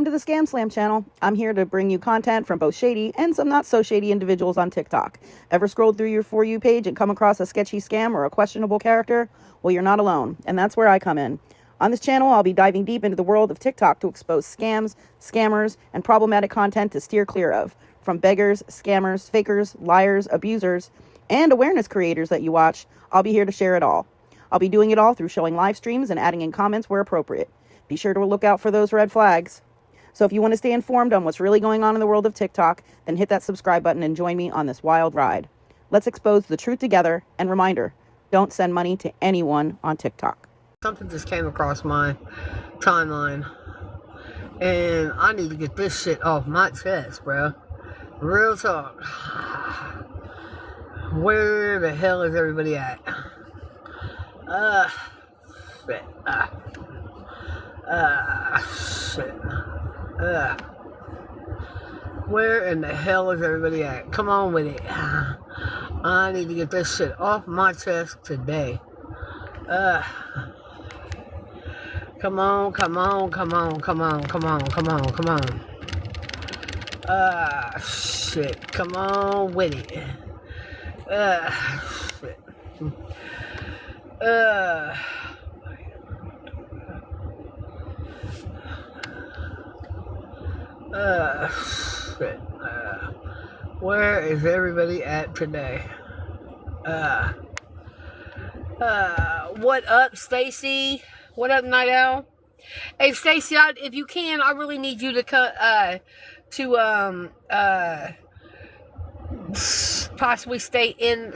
to the Scamslam channel. I'm here to bring you content from both shady and some not so shady individuals on TikTok. Ever scrolled through your For You page and come across a sketchy scam or a questionable character? Well, you're not alone, and that's where I come in. On this channel, I'll be diving deep into the world of TikTok to expose scams, scammers, and problematic content to steer clear of. From beggars, scammers, fakers, liars, abusers, and awareness creators that you watch, I'll be here to share it all. I'll be doing it all through showing live streams and adding in comments where appropriate. Be sure to look out for those red flags. So if you want to stay informed on what's really going on in the world of TikTok, then hit that subscribe button and join me on this wild ride. Let's expose the truth together, and reminder, don't send money to anyone on TikTok. Something just came across my timeline, and I need to get this shit off my chest, bro. Real talk. Where the hell is everybody at? Shit. Shit. Where in the hell is everybody at? Come on with it. I need to get this shit off my chest today. Come on. Shit. Come on with it. Shit. Shit. Where is everybody at today? What up, Stacy? What up, Night Owl? Hey, Stacy, if you can, I really need you to possibly stay in,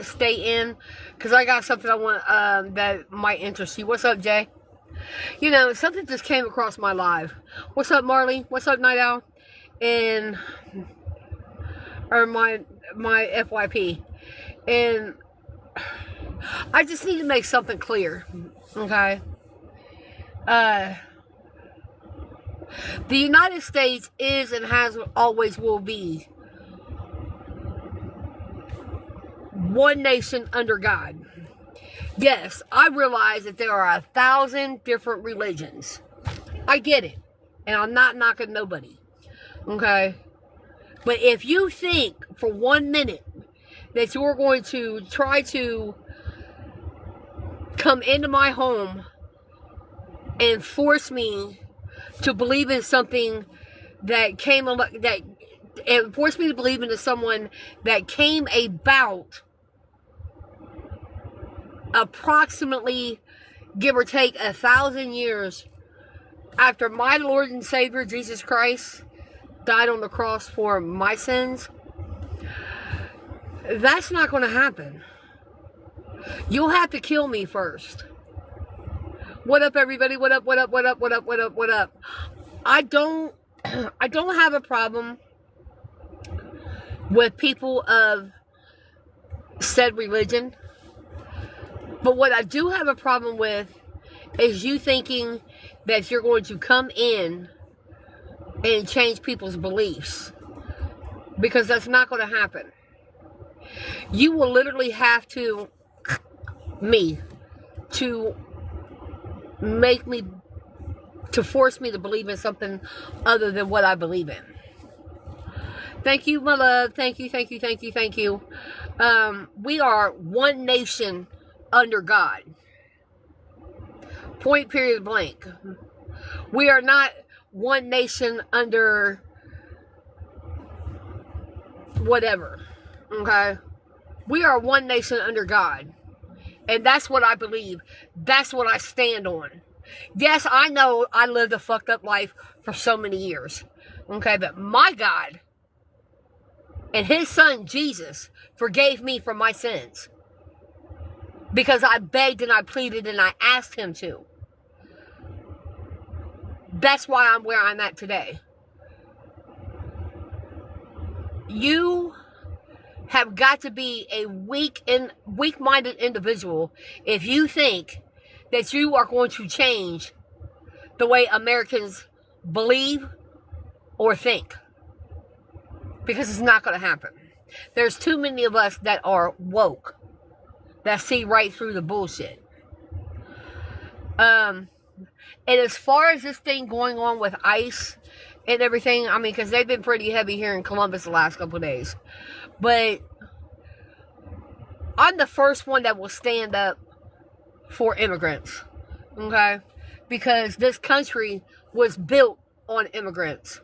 because I got something I want that might interest you. What's up, Jay? You know, something just came across my live. What's up, Marley? What's up, Night Owl? Or my FYP. And I just need to make something clear. Okay? The United States is and has always will be one nation under God. Yes, I realize that there are 1,000 different religions. I get it. And I'm not knocking nobody. Okay? But if you think for 1 minute that you're going to try to come into my home and force me to believe in something force me to believe into someone that came about approximately, give or take, 1,000 years after my Lord and Savior Jesus Christ died on the cross for my sins, that's not going to happen. You'll have to kill me first. What up, everybody? What up? I don't have a problem with people of said religion. But what I do have a problem with is you thinking that you're going to come in and change people's beliefs. Because that's not going to happen. You will literally have to force me to believe in something other than what I believe in. Thank you, my love. Thank you. We are one nation under God. Point, period, blank. We are not one nation under whatever. Okay? We are one nation under God. And that's what I believe. That's what I stand on. Yes, I know I lived a fucked up life for so many years. Okay? But my God and His Son, Jesus, forgave me for my sins. Because I begged and I pleaded and I asked Him to. That's why I'm where I'm at today. You have got to be a weak-minded individual if you think that you are going to change the way Americans believe or think. Because it's not going to happen. There's too many of us that are woke, that see right through the bullshit. And as far as this thing going on with ICE and everything. I mean, because they've been pretty heavy here in Columbus the last couple of days. But I'm the first one that will stand up for immigrants. Okay? Because this country was built on immigrants.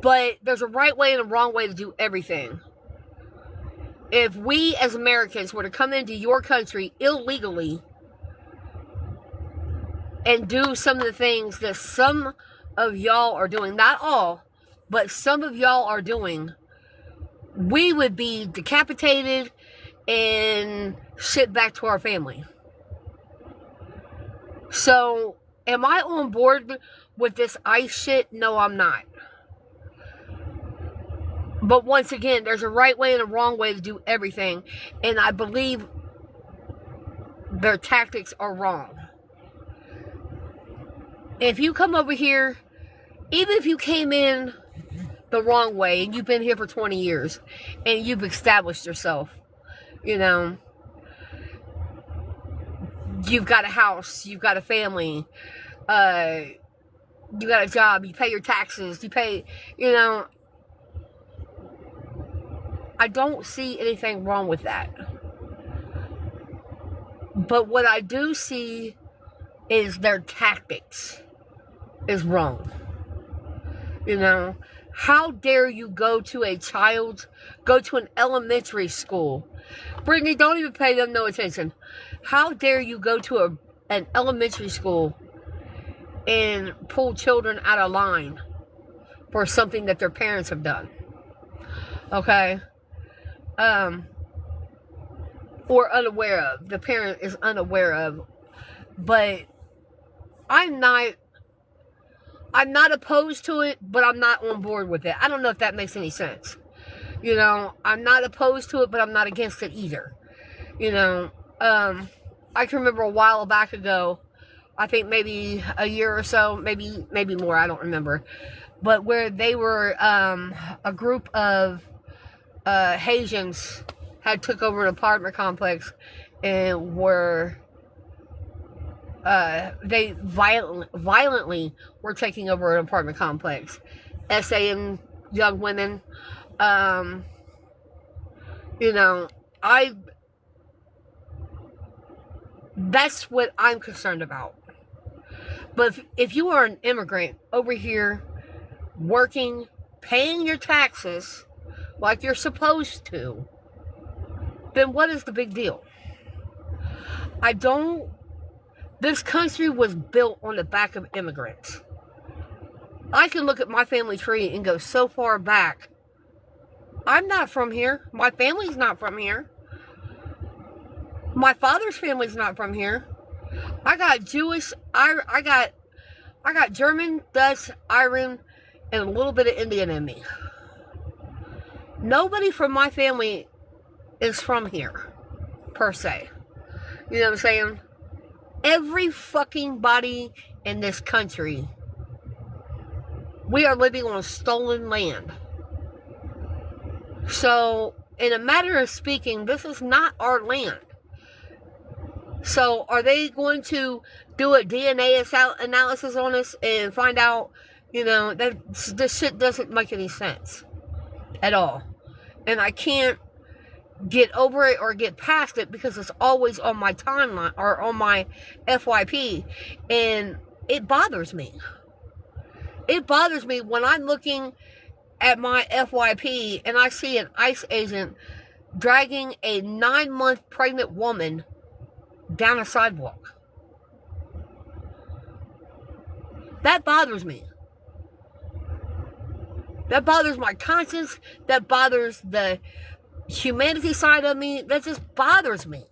But there's a right way and a wrong way to do everything. If we as Americans were to come into your country illegally and do some of the things that some of y'all are doing, not all, but some of y'all are doing, we would be decapitated and shipped back to our family. So, am I on board with this ICE shit? No, I'm not. But once again, there's a right way and a wrong way to do everything. And I believe their tactics are wrong. If you come over here, even if you came in the wrong way and you've been here for 20 years and you've established yourself, you know, you've got a house, you've got a family, you got a job, you pay your taxes, you pay, you know, I don't see anything wrong with that. But what I do see is their tactics is wrong. You know, how dare you go to an elementary school? Brittany, don't even pay them no attention. How dare you go to an elementary school and pull children out of line for something that their parents have done? Okay? Or unaware of. The parent is unaware of. But I'm not opposed to it, but I'm not on board with it. I don't know if that makes any sense. You know, I'm not opposed to it, but I'm not against it either. You know, I can remember a while back ago, I think maybe a year or so, maybe more, I don't remember. But where they were, a group of Haitians had took over an apartment complex and were they violently were taking over an apartment complex, SAing young women. You know, that's what I'm concerned about. But if you are an immigrant over here working, paying your taxes like you're supposed to, then what is the big deal? This country was built on the back of immigrants. I can look at my family tree and go so far back. I'm not from here. My family's not from here. My father's family's not from here. I got Jewish, I got German, Dutch, Irish, and a little bit of Indian in me. Nobody from my family is from here, per se. You know what I'm saying? Every fucking body in this country, we are living on stolen land. So, in a matter of speaking, this is not our land. So, are they going to do a DNA analysis on us and find out, you know, that this shit doesn't make any sense at all. And I can't get over it or get past it because it's always on my timeline or on my FYP, and it bothers me. It bothers me when I'm looking at my FYP and I see an ICE agent dragging a 9-month pregnant woman down a sidewalk. That bothers me. That bothers my conscience. That bothers the humanity side of me. That just bothers me.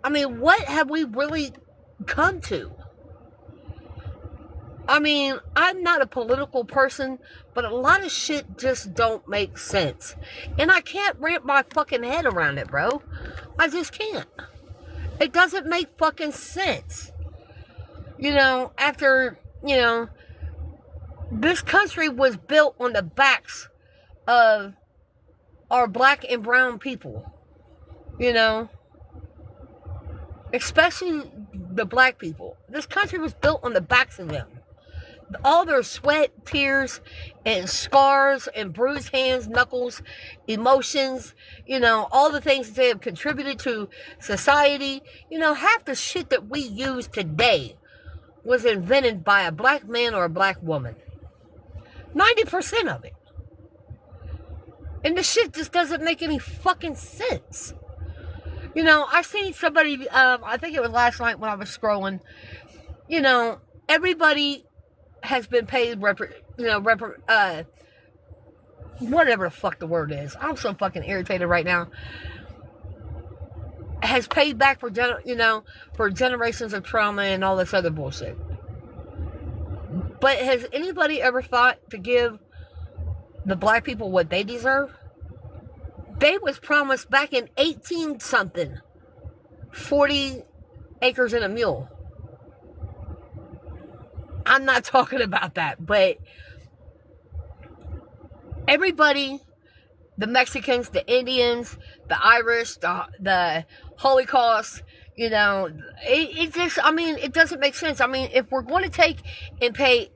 I mean, what have we really come to? I mean, I'm not a political person, but a lot of shit just don't make sense. And I can't wrap my fucking head around it, bro. I just can't. It doesn't make fucking sense. You know, after, you know, this country was built on the backs of our black and brown people. You know, especially the black people. This country was built on the backs of them. all their sweat, tears, and scars, and bruised hands, knuckles, emotions, all the things that they have contributed to society. Half the shit that we use today was invented by a black man or a black woman. 90% of it. And the shit just doesn't make any fucking sense. I seen somebody, I think it was last night when I was scrolling, everybody has been paid, whatever the fuck the word is. I'm so fucking irritated right now. Has paid back for generations of trauma and all this other bullshit. But has anybody ever thought to give the black people what they deserve? They was promised back in 18 something 40 acres and a mule. I'm not talking about that, but everybody, the Mexicans, the Indians, the Irish, the Holocaust, it doesn't make sense. If we're going to take and pay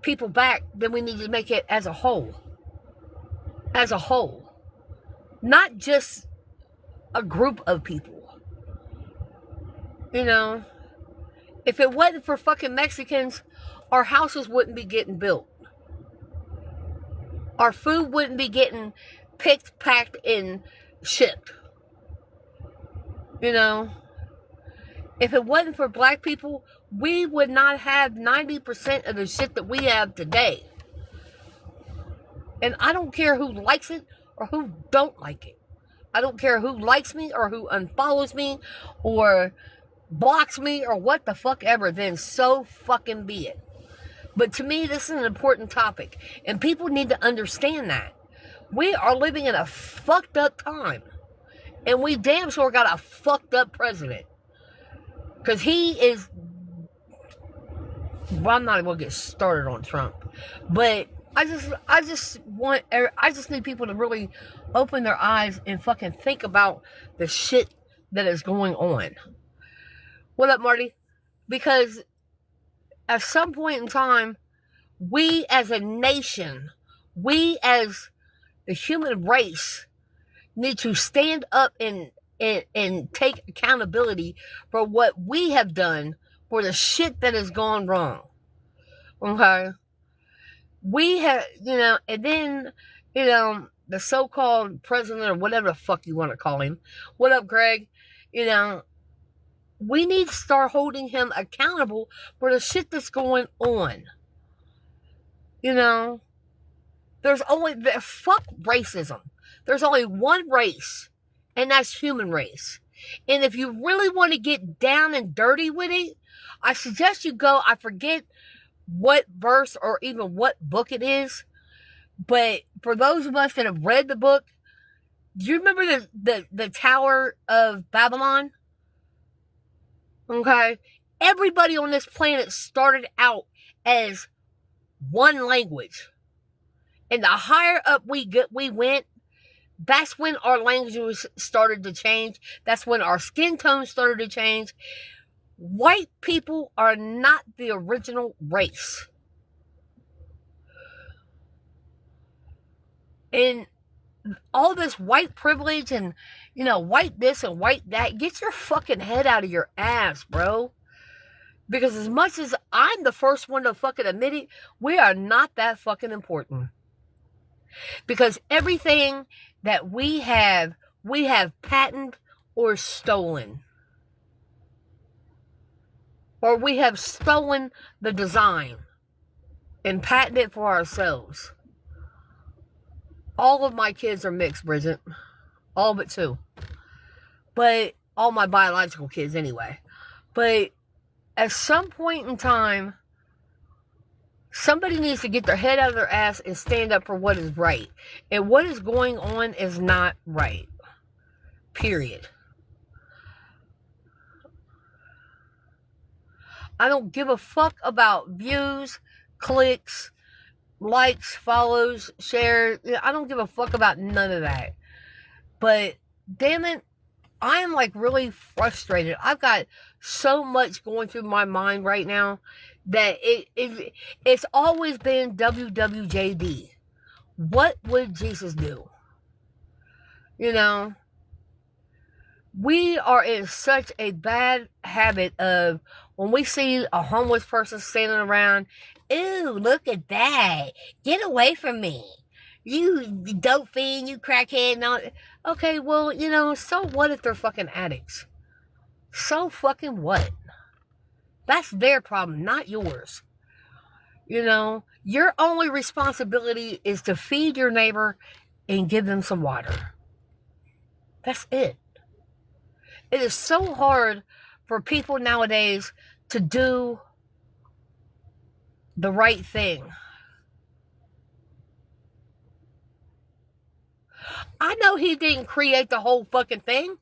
people back, then we need to make it as a whole. As a whole. Not just a group of people. If it wasn't for fucking Mexicans, our houses wouldn't be getting built. Our food wouldn't be getting picked, packed, and shipped. If it wasn't for black people, we would not have 90% of the shit that we have today. And I don't care who likes it or who don't like it. I don't care who likes me or who unfollows me or blocks me or what the fuck ever, then so fucking be it. But to me, this is an important topic. And people need to understand that. We are living in a fucked up time. And we damn sure got a fucked up president. Because he is... Well, I'm not even going to get started on Trump. But I just need people to really open their eyes and fucking think about the shit that is going on. What up, Marty? Because at some point in time, we as a nation, we as the human race, need to stand up and take accountability for what we have done for the shit that has gone wrong. Okay? We have, and then, the so-called president or whatever the fuck you want to call him. What up, Greg? We need to start holding him accountable for the shit that's going on. Fuck racism. There's only one race, and that's human race. And if you really want to get down and dirty with it, I suggest you go, I forget what verse or even what book it is, but for those of us that have read the book, do you remember the Tower of Babylon? Okay? Everybody on this planet started out as one language. And the higher up we went, that's when our languages started to change. That's when our skin tone started to change. White people are not the original race. And all this white privilege and, white this and white that, get your fucking head out of your ass, bro. Because as much as I'm the first one to fucking admit it, we are not that fucking important. Because everything that we have patented or stolen. Or we have stolen the design and patented it for ourselves. All of my kids are mixed, Bridget. All but 2. But all my biological kids anyway. But at some point in time, somebody needs to get their head out of their ass and stand up for what is right. And what is going on is not right. Period. I don't give a fuck about views, clicks, likes, follows, shares. I don't give a fuck about none of that. But damn it, I am really frustrated. I've got so much going through my mind right now that it's always been WWJD. What would Jesus do? You know, we are in such a bad habit of when we see a homeless person standing around, ooh, look at that. Get away from me. You dope fiend, you crackhead, and all. Okay, well, you know, so what if they're fucking addicts? So fucking what? That's their problem, not yours. You know, your only responsibility is to feed your neighbor and give them some water. That's it. It is so hard for people nowadays to do the right thing. I know he didn't create the whole fucking thing.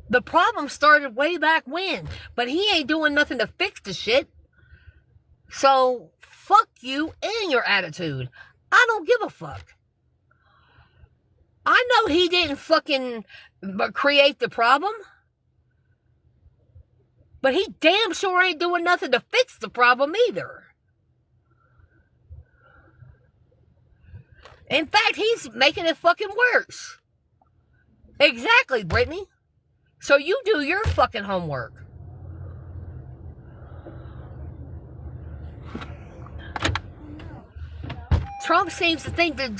The problem started way back when, but he ain't doing nothing to fix the shit. So, fuck you and your attitude. I don't give a fuck. I know he didn't fucking create the problem, but he damn sure ain't doing nothing to fix the problem either. In fact, he's making it fucking worse. Exactly, Brittany. So you do your fucking homework. Trump seems to think that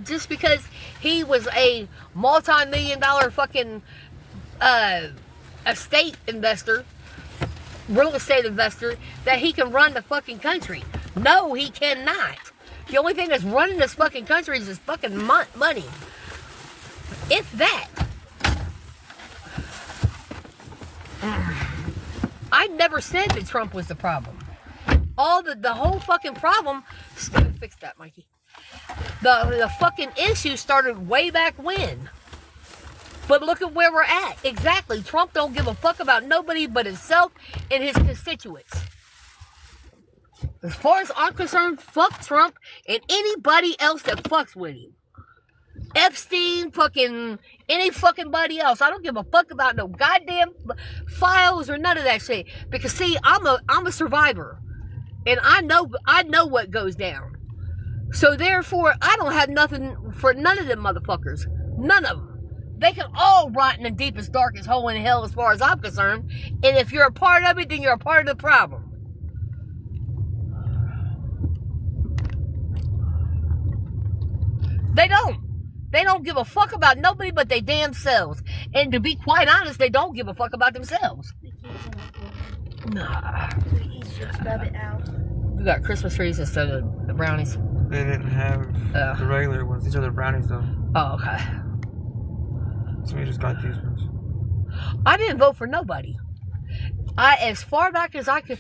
just because he was a multi-million-dollar fucking estate investor, real estate investor, that he can run the fucking country. No, he cannot. The only thing that's running this fucking country is his fucking money. If that. I never said that Trump was the problem. The whole fucking problem. Fix that, Mikey. The fucking issue started way back when. But look at where we're at. Exactly. Trump don't give a fuck about nobody but himself and his constituents. As far as I'm concerned, fuck Trump and anybody else that fucks with him. Epstein, fucking any fucking body else. I don't give a fuck about no goddamn files or none of that shit. Because see, I'm a survivor. And I know what goes down. So therefore, I don't have nothing for none of them motherfuckers. None of them. They can all rot in the deepest, darkest hole in hell as far as I'm concerned. And if you're a part of it, then you're a part of the problem. They don't give a fuck about nobody but they damn selves. And to be quite honest, they don't give a fuck about themselves. Nah. We got Christmas trees instead of the brownies. They didn't have the regular ones. These are the brownies, though. Oh, okay. So we just got these ones. I didn't vote for nobody. As far back as I could,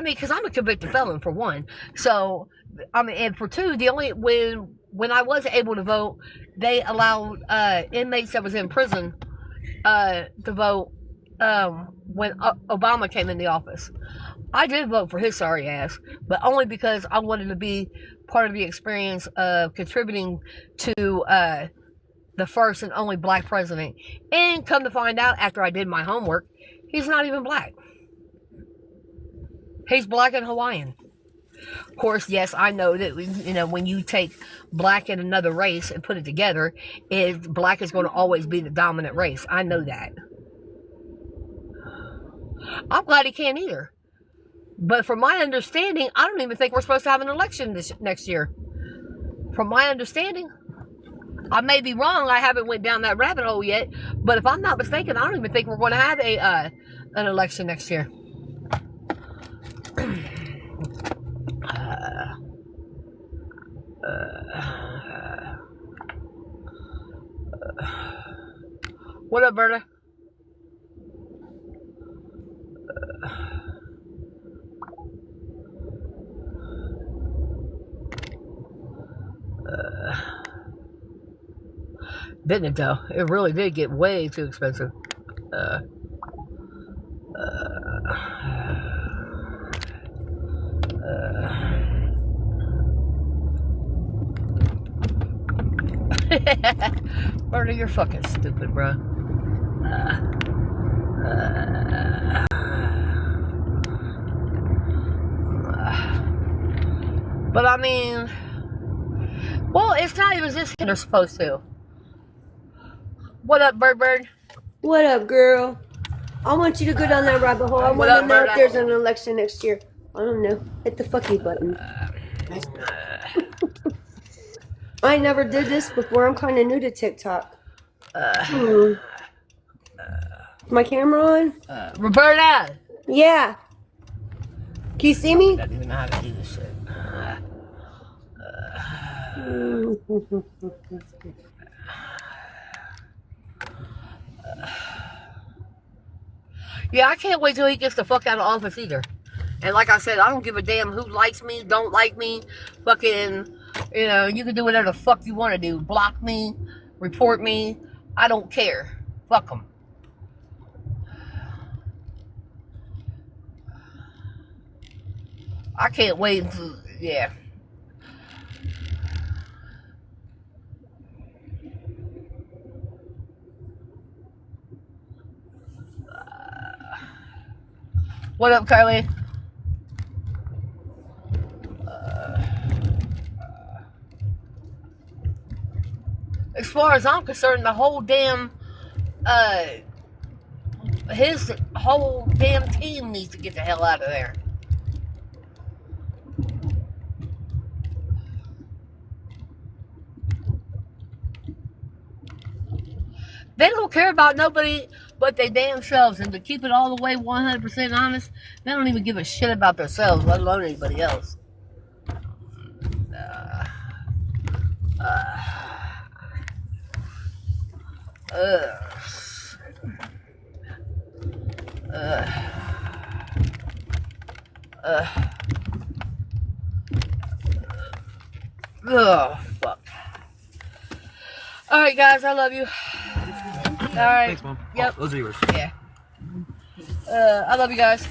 because I'm a convicted felon for one. So, and for two, when I was able to vote, they allowed inmates that was in prison to vote when Obama came in the office. I did vote for his sorry ass, but only because I wanted to be part of the experience of contributing to the first and only black president. And come to find out, after I did my homework, he's not even black. He's black and Hawaiian. Of course, yes, I know that, when you take black and another race and put it together, black is going to always be the dominant race. I know that. I'm glad he can't either. But from my understanding, I don't even think we're supposed to have an election next year. From my understanding. I may be wrong. I haven't went down that rabbit hole yet. But if I'm not mistaken, I don't even think we're going to have an election next year. What up, Berta? Didn't it though? It really did get way too expensive. Berta, you're fucking stupid, bro. But I mean, well, it's not even just they're supposed to. What up, Bird? What up, girl? I want you to go down that rabbit hole. I want to know if there's an election next year. I don't know. Hit the fuck you button. I never did this before. I'm kind of new to TikTok. My camera on? Roberta! Yeah. Can you see me? I don't even know how to do this shit. Yeah, I can't wait till he gets the fuck out of office either. And like I said, I don't give a damn who likes me, don't like me. Fucking, you know, you can do whatever the fuck you want to do. Block me, report me. I don't care. Fuck them. I can't wait until, yeah. What up, Kylie? As far as I'm concerned, the whole damn, his whole damn team needs to get the hell out of there. They don't care about nobody but they damn selves, and to keep it all the way 100% honest, they don't even give a shit about themselves, let alone anybody else. Oh, fuck. Alright, guys, I love you. Alright. Thanks, Mom. Yep. Oh, those are yours. Yeah. I love you guys.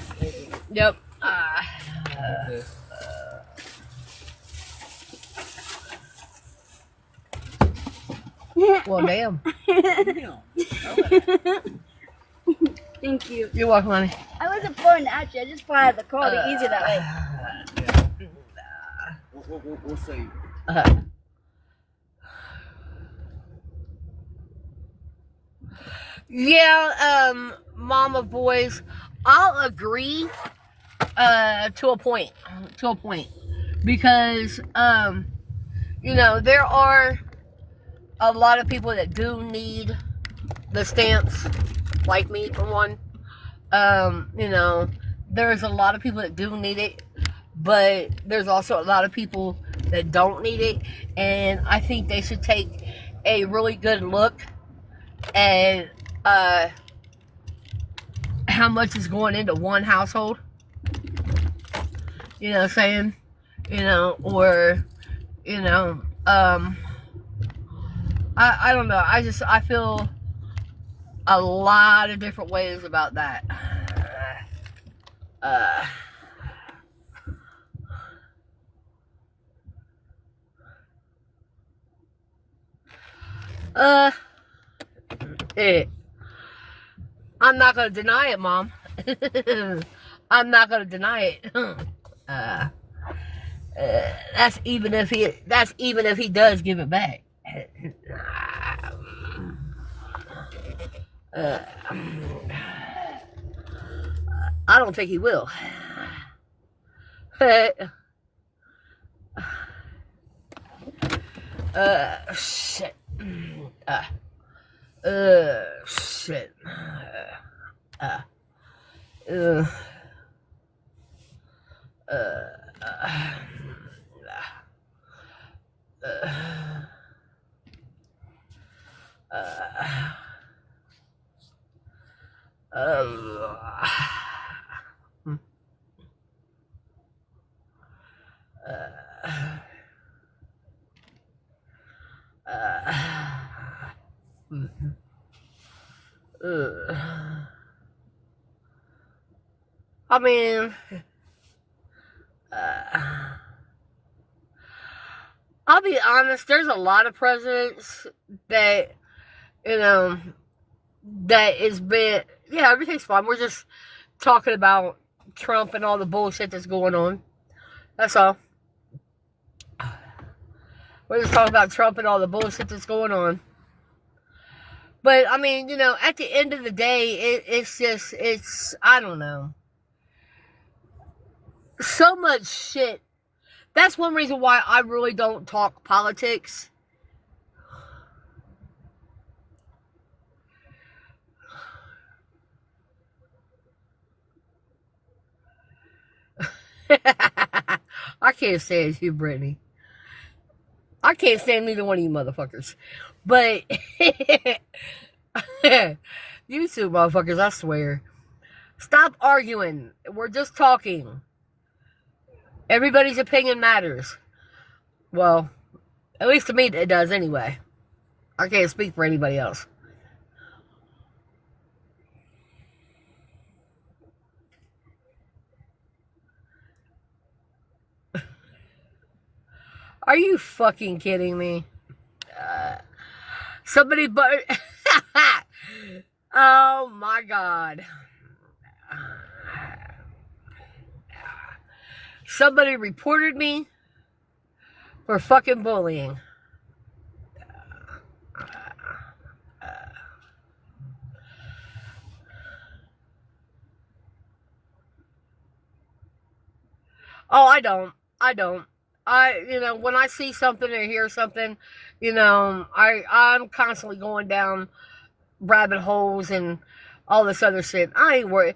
Yep. Well, damn. Thank you. You're welcome, honey. I wasn't pointing at you. I just wanted the call to be easier that way. We'll see. Yeah, mama boys, I'll agree to a point. Because, you know, there are a lot of people that do need the stamps, like me for one. You know, there's a lot of people that do need it, but there's also a lot of people that don't need it, and I think they should take a really good look at how much is going into one household. You know what I'm saying? You know, or, you know, I don't know. I feel a lot of different ways about that. I'm not gonna deny it, Mom. I'm not gonna deny it. That's even if he does give it back. I don't think he will. Shit. Shit. I mean, I'll be honest, there's a lot of presidents that, you know, that has been, yeah, everything's fine. We're just talking about Trump and all the bullshit that's going on. That's all. We're just talking about Trump and all the bullshit that's going on. But, I mean, you know, at the end of the day, it's, I don't know. So much shit. That's one reason why I really don't talk politics. I can't stand you, Brittany. I can't stand neither one of you motherfuckers. But you two motherfuckers, I swear. Stop arguing. We're just talking. Everybody's opinion matters. Well, at least to me it does anyway. I can't speak for anybody else. Are you fucking kidding me? Somebody but oh my God. Somebody reported me for fucking bullying. Oh, I don't. You know, when I see something or hear something, you know, I'm constantly going down rabbit holes and all this other shit. I ain't worried.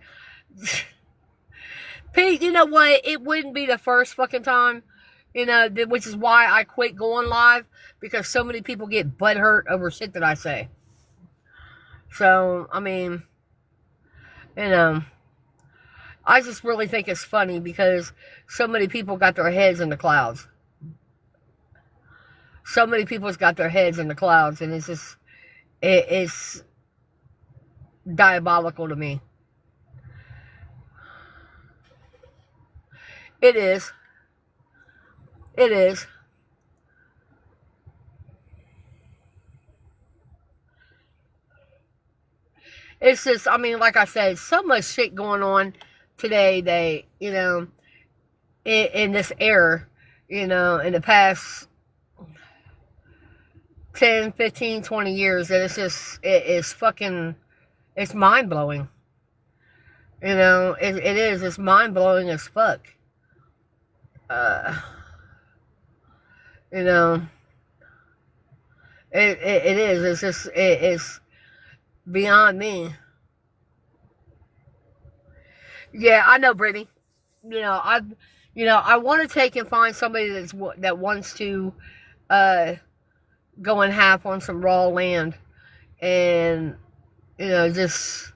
Pete, you know what? It wouldn't be the first fucking time, you know, which is why I quit going live, because so many people get butthurt over shit that I say. So, I mean, you know, I just really think it's funny because so many people got their heads in the clouds. So many people's got their heads in the clouds, and it's just, it's diabolical to me. It is. It is. It's just, I mean, like I said, so much shit going on today that, you know, in this era, you know, in the past 10, 15, 20 years, that it's just, it's fucking, it's mind-blowing. You know, it is, it's mind-blowing as fuck. You know, it is, it's just, it's beyond me. Yeah, I know, Brittany. You know, I want to take and find somebody that wants to go in half on some raw land, and you know, just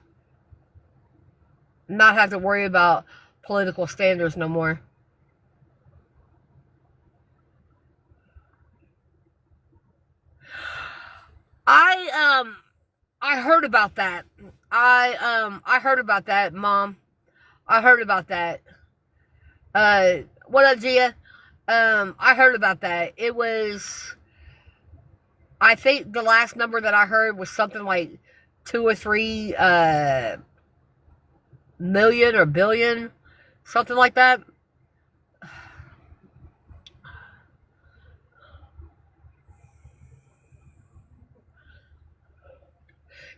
not have to worry about political standards no more. I heard about that. I heard about that, Mom. I heard about that. What up, Gia? I heard about that. It was, I think the last number that I heard was something like 2 or 3 million or billion, something like that.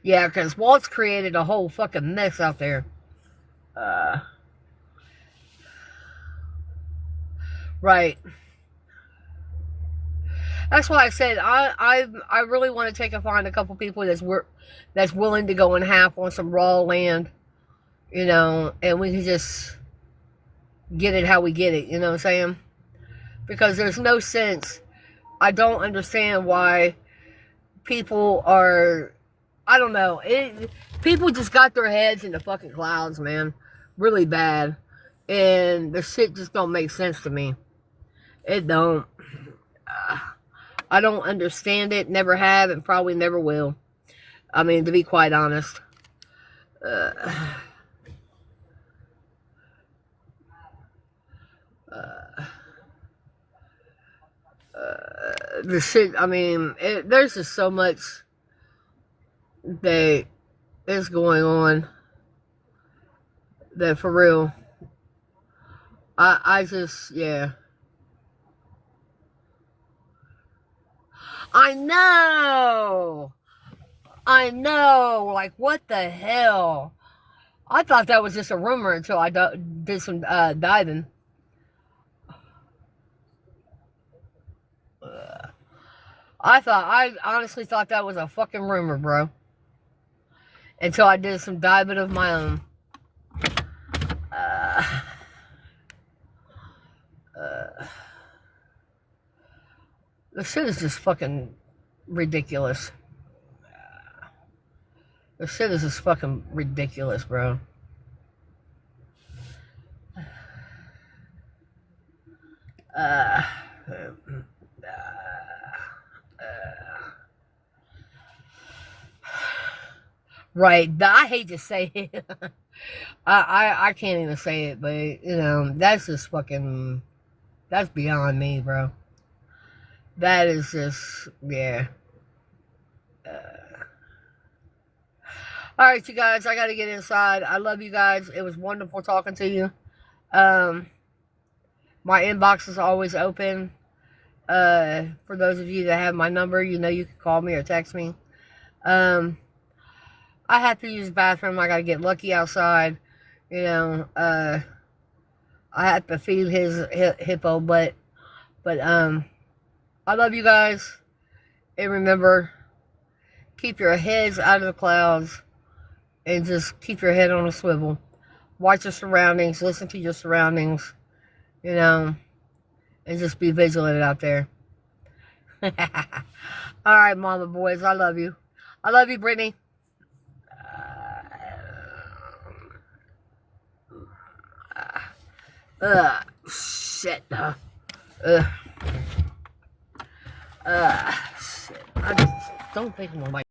Yeah, because Walt's created a whole fucking mess out there. Right. That's why I said I really want to take and find a couple people that's willing to go in half on some raw land, you know, and we can just get it how we get it. You know what I'm saying? Because there's no sense. I don't understand why people are. I don't know. People just got their heads in the fucking clouds, man. Really bad. And the shit just don't make sense to me. It don't. I don't understand it. Never have and probably never will. I mean, to be quite honest. The shit, I mean, there's just so much that is going on that for real, I just, yeah. I know. Like, what the hell? I thought that was just a rumor until I did some diving. I honestly thought that was a fucking rumor, bro. Until I did some diving of my own. This shit is just fucking ridiculous. This shit is just fucking ridiculous, bro. Right, I hate to say it. I can't even say it, but you know, that's just fucking, that's beyond me, bro. That is just, yeah. Alright, you guys, I gotta get inside. I love you guys. It was wonderful talking to you. My inbox is always open. For those of you that have my number, you know you can call me or text me. I have to use the bathroom. I gotta get Lucky outside. You know, I have to feed his hippo butt. But, I love you guys. And remember, keep your heads out of the clouds. And just keep your head on a swivel. Watch your surroundings. Listen to your surroundings. You know. And just be vigilant out there. Alright, mama boys. I love you. I love you, Brittany. Shit. Shit. I just don't think I'm gonna